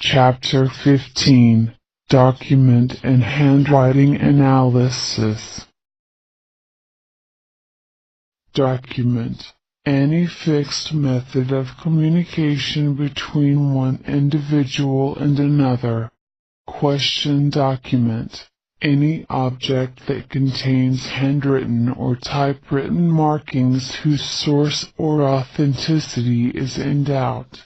Chapter 15, Document and Handwriting Analysis. Document: any fixed method of communication between one individual and another. Question: document: any object that contains handwritten or typewritten markings whose source or authenticity is in doubt.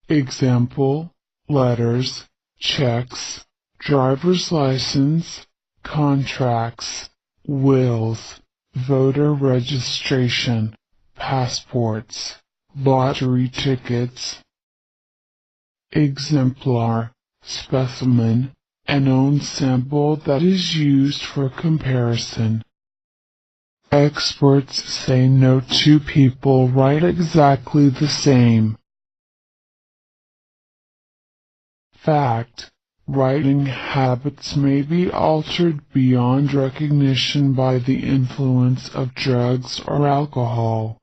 Example: letters, checks, driver's license, contracts, wills, voter registration, passports, lottery tickets. Exemplar: specimen, an own sample that is used for comparison. Experts say no two people write exactly the same. Fact: writing habits may be altered beyond recognition by the influence of drugs or alcohol.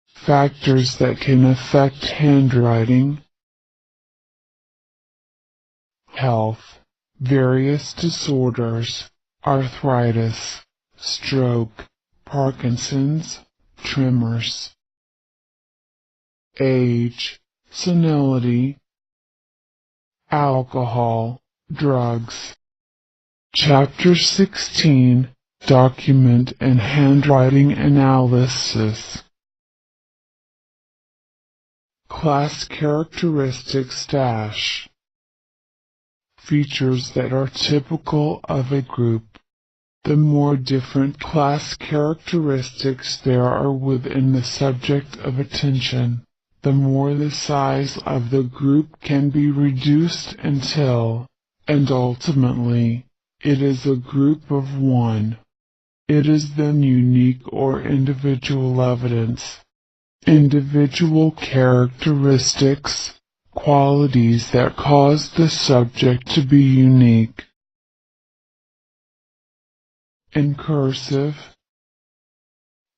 Factors that can affect handwriting: health, various disorders, arthritis, stroke, Parkinson's, tremors. Age, senility, alcohol, drugs. Chapter 16, Document and Handwriting Analysis. Class characteristics dash. Features that are typical of a group. The more different class characteristics there are within the subject of attention, the more the size of the group can be reduced until, and ultimately, it is a group of one. It is then unique or individual evidence. Individual characteristics, qualities that cause the subject to be unique. In cursive: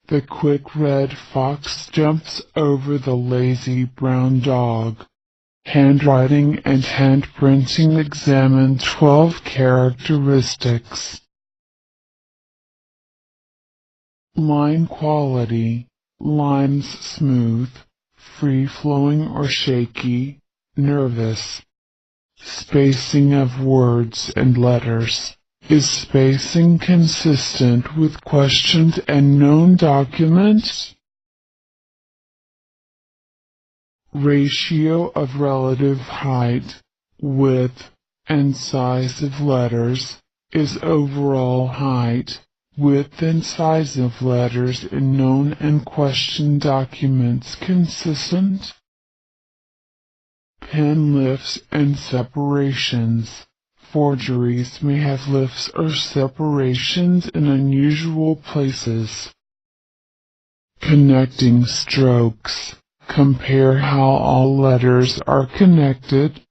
the quick red fox jumps over the lazy brown dog. Handwriting and handprinting examine 12 characteristics. Line quality: lines smooth, free-flowing or shaky, nervous. Spacing of words and letters: is spacing consistent with questioned and known documents? Ratio of relative height, width, and size of letters: is overall height, width and size of letters in known and questioned documents consistent? Pen lifts and separations: forgeries may have lifts or separations in unusual places. Connecting strokes: compare how all letters are connected.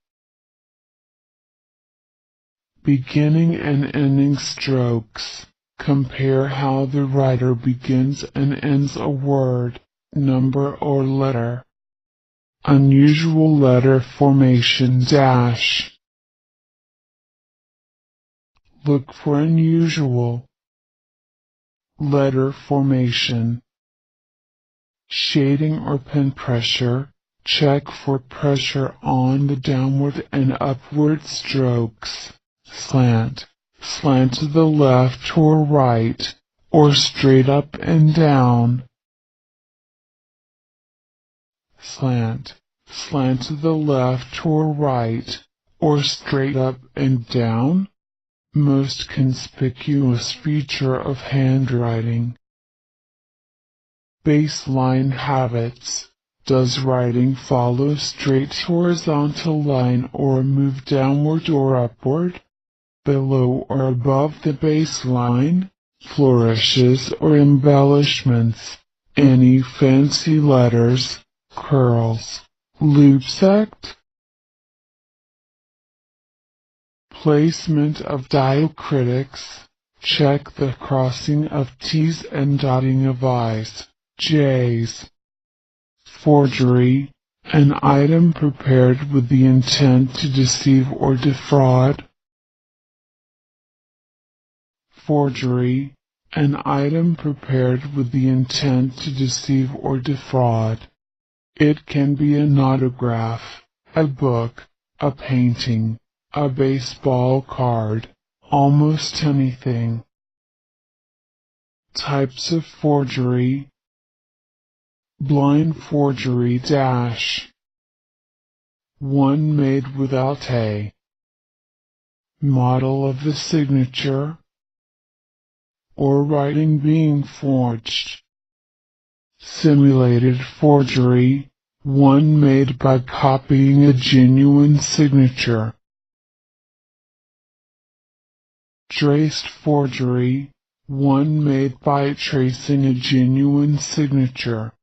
Beginning and ending strokes: compare how the writer begins and ends a word, number or letter. Unusual letter formation dash. Look for unusual letter formation. Shading or pen pressure: check for pressure on the downward and upward strokes. Slant: slant to the left or right, or straight up and down. Slant: slant to the left or right, or straight up and down. Most conspicuous feature of handwriting. Baseline habits: does writing follow straight horizontal line or move downward or upward? Below or above the baseline? Flourishes or embellishments? Any fancy letters, curls, loops act? Placement of diacritics: check the crossing of T's and dotting of I's, J's. Forgery: an item prepared with the intent to deceive or defraud. Forgery, an item prepared with the intent to deceive or defraud. It can be an autograph, a book, a painting, a baseball card, almost anything. Types of forgery. Blind forgery - one made without a model of the signature or writing being forged. Simulated forgery, one made by copying a genuine signature. Traced forgery, one made by tracing a genuine signature.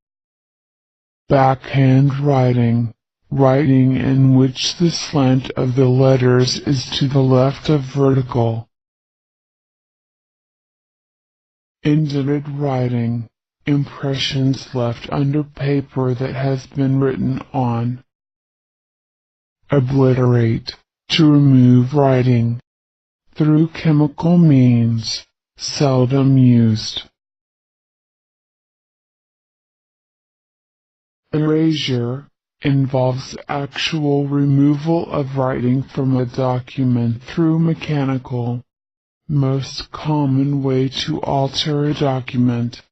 Backhand writing, writing in which the slant of the letters is to the left of vertical. Indented writing, impressions left under paper that has been written on. Obliterate, to remove writing. Through chemical means, seldom used. Erasure involves actual removal of writing from a document through mechanical, most common way to alter a document.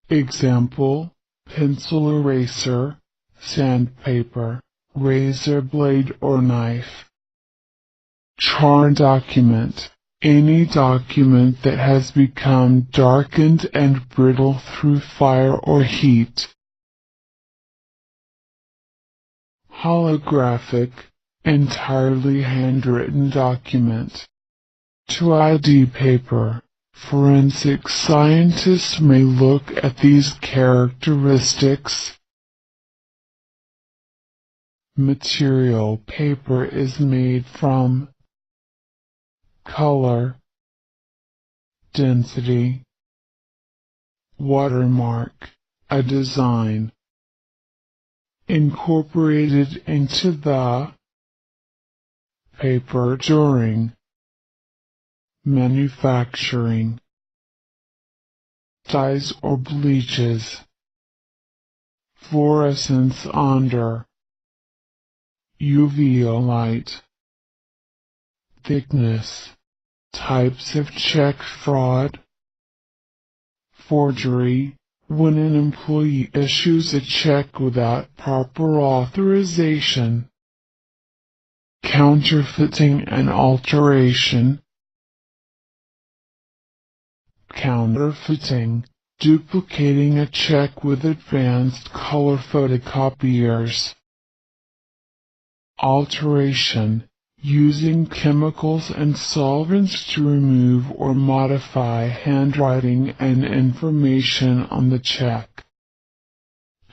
Example, pencil eraser, sandpaper, razor blade or knife. Char document, any document that has become darkened and brittle through fire or heat. Holographic, entirely handwritten document. To ID paper, forensic scientists may look at these characteristics. Material paper is made from. Color, density. Watermark, a design. Incorporated into the paper during manufacturing. Dyes or bleaches. Fluorescence under UV light. Thickness. Types of check fraud. Forgery, when an employee issues a check without proper authorization. Counterfeiting and alteration. Counterfeiting, duplicating a check with advanced color photocopiers. Alteration, using chemicals and solvents to remove or modify handwriting and information on the check.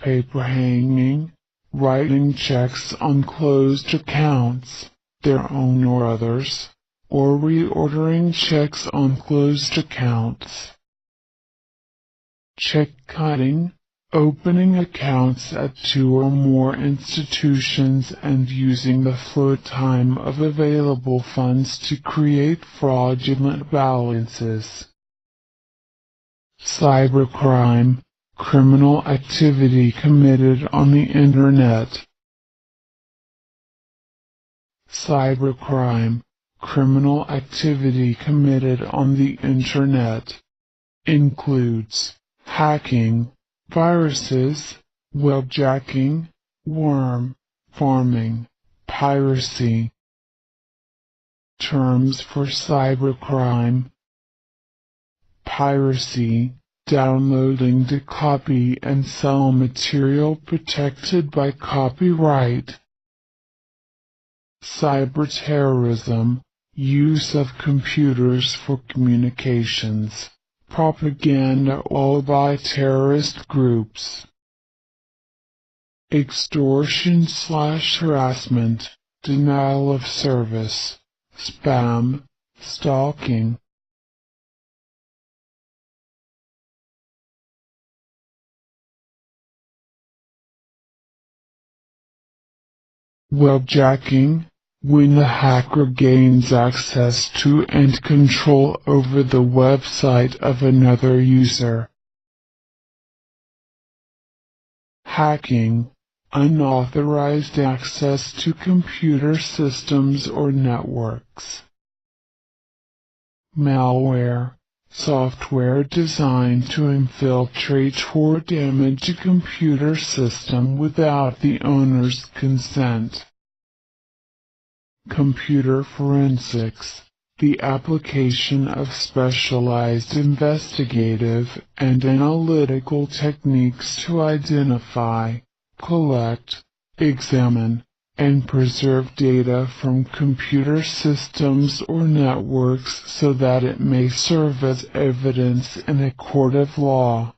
Paper hanging, writing checks on closed accounts, their own or others, or reordering checks on closed accounts. Check kiting, opening accounts at 2 or more institutions and using the flow time of available funds to create fraudulent balances. Cybercrime, criminal activity committed on the Internet. Cybercrime, criminal activity committed on the Internet, includes hacking, viruses, webjacking, worm farming, piracy. Terms for cybercrime. Piracy, downloading to copy and sell material protected by copyright. Cyberterrorism, use of computers for communications. Propaganda all by terrorist groups. Extortion/harassment, denial of service, spam, stalking. Webjacking, when the hacker gains access to and control over the website of another user. Hacking, unauthorized access to computer systems or networks. Malware, software designed to infiltrate or damage a computer system without the owner's consent. Computer forensics, the application of specialized investigative and analytical techniques to identify, collect, examine, and preserve data from computer systems or networks so that it may serve as evidence in a court of law.